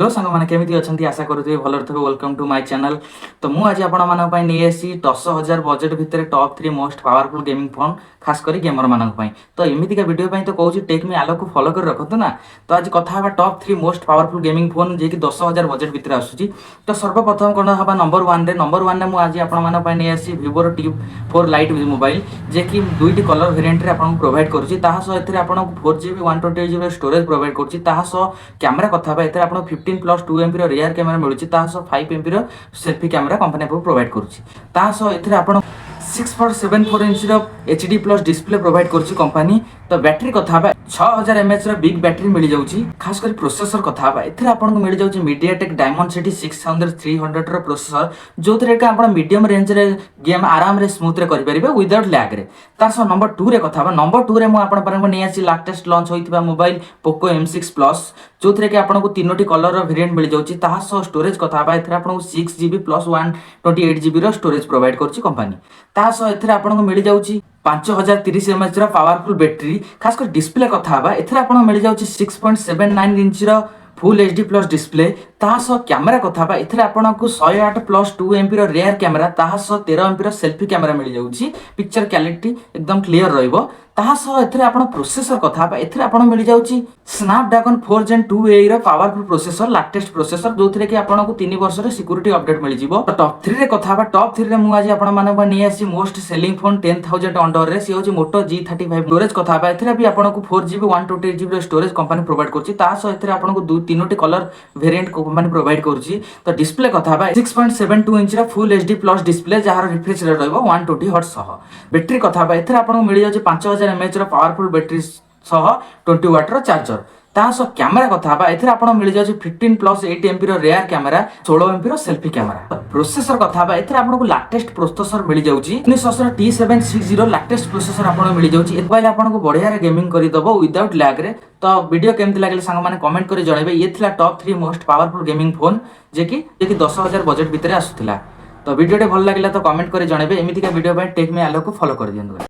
Hello सांग मैंने केमी अच्छा आशा करुवे भल थे वेलकम टू माय चैनल। तो मुझे आपसी 10,000 बजेट भितर top 3 most powerful gaming phone खास कर गेमर मानी। तो एमतीका वीडियो तो कौन टेक मी आलो को फॉलो कर रखु ना। तो आज कथा top 3 most powerful gaming phone जी कि 10,000 बजेट भितर आसूँ। तो सर्वप्रथम कौन हम नंबर वन मुझे आपसी भिवोर T4 लाइट मोबाइल जे कि दुईटी कलर वेरिएंट रे आपको प्रोवाइड करुँची। आपको 4GB 128GB storage provide करुँची। Camera कथा आपको 15+2 MP रियर कैमेरा मिलूँ। 5 MP सेल्फी कैमेरा कंपनी आपको प्रोवाइड करुँची। आपको 6.74 inch HD plus display provide करुँची कंपनी। तो बैटरी कथा 6000 mAh बिग बैटरी मिल जाऊँगी। खास कर प्रोसेसर कथा आपको मिल जाऊँगी मीडियाटेक डायमंडसिटी 6300 प्रोसेसर जो थे आप मीडियम रेंज रे गेम आराम रे स्मूथ रे करेंगे विदाउट लैग रे। तार नंबर 2 रे कथा नंबर 2 रे मुझे लाटेस्ट लॉन्च होता मोबाइल पोको M6 प्लस जो थे कि आपको 3टी कलर वेरिएंट मिल जाऊँगी। स्टोरेज कथा आपको 6GB plus 128GB storage provide करुँची कंपनी। आपको मिल जाऊँगी 5030 mAh पावरफुल बैटरी। खास कर डिस्प्ले कथा आपको मिल जाऊँगी 6.79 inch full HD plus display. Camera कथा आपको 108+2 MP rear camera 13 MP selfie camera मिल जाऊँगी। पिक्चर क्वालिटी एकदम क्लियर रहिबो। प्रोसेसर कथा आपको मिल जाऊँगी Snapdragon 4 Gen 2A powerful processor latest processor जो थे कि आपको 3 वर्ष सिक्योरिटी अपडेट मिल जाव। टॉप 3 रे कथा टॉप 3 रे मुझे आपसी मोस्ट सेलिंग फोन 10,000 अंडर सी हूँ मोटो G35। स्टोरेज कथा भी आपको 4GB 128GB storage company provide करुँची। आपको 3टी कलर वेरिएंट कंपनी प्रोवाइड करुँची। तो डिस्प्ले कथा 6.72 inch full HD plus display जार रिफ्रेश रेट रहिबो 120 Hz सह। बैटरी कथा आपको मिल जाऊँगी 5000 mAh पावरफुल बैटरी सह 20 वाट चार्जर। कैमेरा कथा आपको मिल जाऊँगी 15+8 MP rear camera 16 MP selfie camera. Processor कथा आपको लाटेस्ट प्रोसेसर मिल जाऊँगी T760 लाटेस्ट प्रोसेसर आपको मिल जाऊँगी। मोबाइल आपको बढ़िया गेमिंग करदेव विदाउट लैग रे। तो वीडियो केमती लगे सांग मैंने कमेंट कर जनइबे। ये थिला top 3 most powerful gaming phone जे कि 10,000 बजेट भितर आसुला। तो वीडियो भल लगे तो कमेंट कर जनइबे। एमतीका वीडियो टेक मी आलो को फॉलो कर दियंतु।